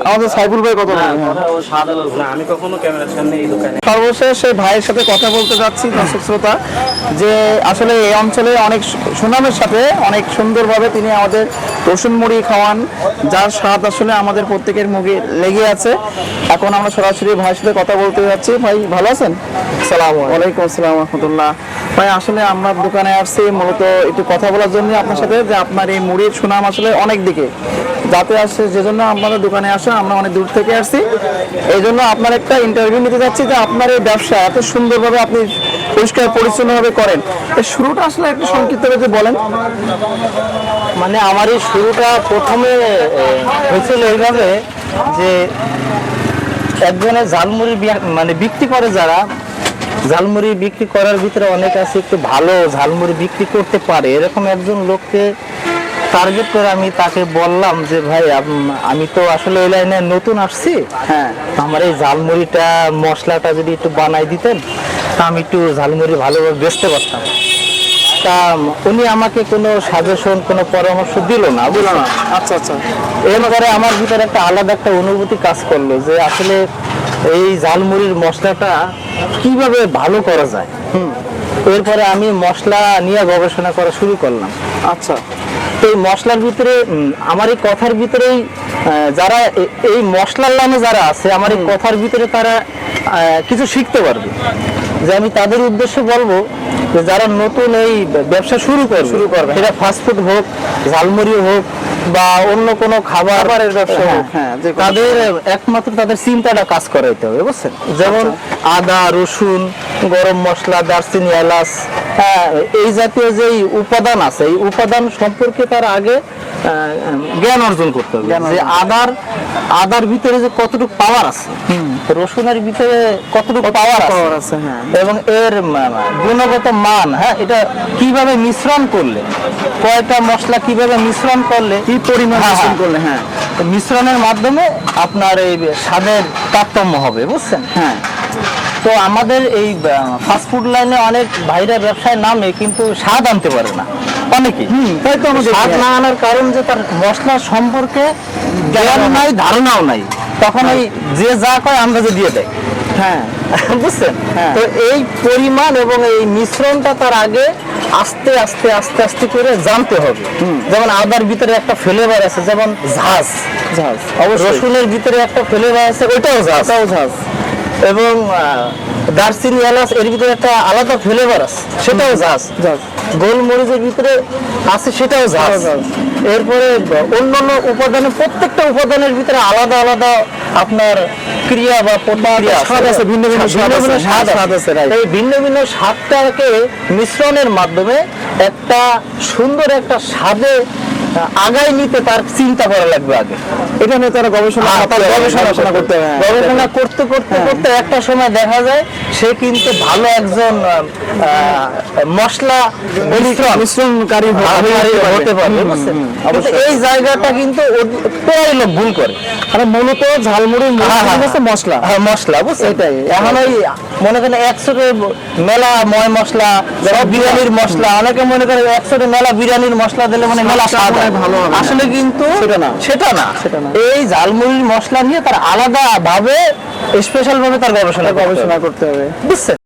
আমাদের সাইফুল ভাই কথা বলবেন। আমি কখনো ক্যামেরার সামনে এই দোকানে সর্বশেষ সেই ভাইয়ের সাথে কথা বলতে যাচ্ছি দর্শক শ্রোতা, যে আসলে এই অঞ্চলে অনেক সুনামের সাথে অনেক সুন্দরভাবে তিনি আমাদের রসুন মুড়ি খাওয়ান, যার স্বাদ আসলে আমাদের প্রত্যেকের মুখে লেগে আছে। এখন আমরা সরাসরি ভাইয়ের সাথে কথা বলতে যাচ্ছি। ভাই ভালো আছেন? আসসালামু ওয়ালাইকুম আসসালাম রহমতুল্লাহ। ভাই আসলে আমরা দোকানে আসছি মূলত একটু কথা বলার জন্য আপনার সাথে, যে আপনার এই মুড়ির সুনাম আসলে অনেক দিকে যাতে আসছে, যে জন্য আপনাদের দোকানে আসে। আমরা অনেক দূর থেকে আসছি, এই জন্য আপনার একটা ইন্টারভিউ নিতে যাচ্ছি যে আপনার এই ব্যবসা এত সুন্দরভাবে আপনি পরিষ্কার পরিচ্ছন্নভাবে করেন, এর শুরুটা আসলে একটু সংক্ষিপ্তভাবে বলেন। মানে আমার এই শুরুটা প্রথমে হয়েছিল এইভাবে যে একজনের ঝালমুড়ি মানে বিক্রি করে, যারা ঝালমুড়ি বিক্রি করার ভিতরে অনেক আছে একটু ভালো ঝালমুড়ি বিক্রি করতে পারে, এরকম একজন লোককে টার্গেট করে আমি তাকে বললাম যে ভাই আমি তো আসলে এই লাইনে নতুন আসছি, হ্যাঁ, আমার এই ঝালমুড়িটা মশলাটা যদি একটু বানাই দিতেন তা আমি একটু ঝালমুড়ি ভালোভাবে বেচতে পারতাম। তা উনি আমাকে কোনো সাজেশন কোনো পরামর্শ দিল না। আচ্ছা আচ্ছা। এরপরে আমার ভিতরে একটা আলাদা একটা অনুভূতি কাজ করলো যে আসলে এই ঝালমুড়ির মশলাটা কিভাবে ভালো করা যায়। এরপরে আমি মশলা নিয়ে গবেষণা করা শুরু করলাম। আচ্ছা, তো এই মশলার ভিতরে আমার এই কথার ভিতরেই যারা এই মশলার লাইনে যারা আছে, আমার এই কথার ভিতরে তারা কিছু শিখতে পারবে। যে আমি তাদের উদ্দেশ্যে বলবো যে যারা নতুন এই ব্যবসা শুরু করবে, সেটা ফাস্টফুড হোক, ঝালমুড়ি হোক বা অন্য কোনো খাবারের ব্যবসা হোক, তাদের একমাত্র তাদের চিন্তাটা কাজ করাইতে হবে, বুঝছেন? যেমন আদা, রসুন, গরম মশলা, দারচিনি, এলাচ, এই জাতীয় যে উপাদান আছে, এই উপাদান সম্পর্কে তার আগে জ্ঞান অর্জন করতে হবে। যে আদার ভিতরে যে কতটুকু পাওয়ার আছে, রসুনের ভিতরে কতটুকু পাওয়ার আছে, এবং এর গুণগত মান, এটা কিভাবে মিশ্রণ করলে, কয়টা মশলা কিভাবে মিশ্রণ করলে, কি পরিমাণ মিশ্রণ করলে, মিশ্রণের মাধ্যমে আপনার এই স্বাদের তারতম্য হবে, বুঝছেন? হ্যাঁ। তো আমাদের এই ফাস্টফুড লাইনে অনেক ভাইরা ব্যবসায় নামে কিন্তু স্বাদ আনতে পারে না অনেকে। তাই তো আমাদের স্বাদ না আনার কারণ যে তার মশলা সম্পর্কে জ্ঞান নাই, ধারণাও নাই, তখন এই যে যা কয় আন্দাজে দিয়ে দেয়। হ্যাঁ, বুঝছেন? তো এই পরিমাণ এবং এই মিশ্রণটা তার আগে আস্তে আস্তে আস্তে আস্তে করে জানতে হবে। যেমন আদার ভিতরে একটা ফ্লেভার আছে, যেমন ঝাঁজ, রসুনের ভিতরে একটা ফ্লেভার আছে, ওইটাও ঝাঁজ, এবং দারচিনি, এলাচ এর ভিতরে একটা আলাদা ফ্লেভার আছে, সেটাও ঝাঁজ, গোলমরিচের ভিতরে আছে, সেটাও ঝাঁজ। এরপরে অন্যান্য উপাদানের, প্রত্যেকটা উপাদানের ভিতরে আলাদা আলাদা আপনার ক্রিয়া বা প্রতিক্রিয়া আছে, ভিন্ন ভিন্ন স্বাদ আছে। এই ভিন্ন ভিন্ন স্বাদটাকে মিশ্রণের মাধ্যমে একটা সুন্দর একটা স্বাদে আগায় নিতে তার চিন্তা করা লাগবে আগে। এটা নিয়ে তারা গবেষণা করতে হবে। গবেষণা করতে করতে করতে একটা সময় দেখা যায় সে কিন্তু ভালো একজন মশলা মিশ্রণকারী হতে পারবে। এই জায়গাটা কিন্তু প্রায় লোক ভুল করে। মূলত ঝালমুড়ির মশলা, মশলা, বুঝছেন? এখন ওই মনে করেন 100 মেলা ময় মশলা, বিরিয়ানির মশলা, অনেকে মনে করে 100 মেলা বিরিয়ানির মশলা দিলে মানে মেলা স্বাদ ভালো হবে। আসলে কিন্তু সেটা না। এই ঝালমুড়ির মশলা নিয়ে তার আলাদা ভাবে, স্পেশাল ভাবে তার গবেষণা করতে হবে, বুঝছেন?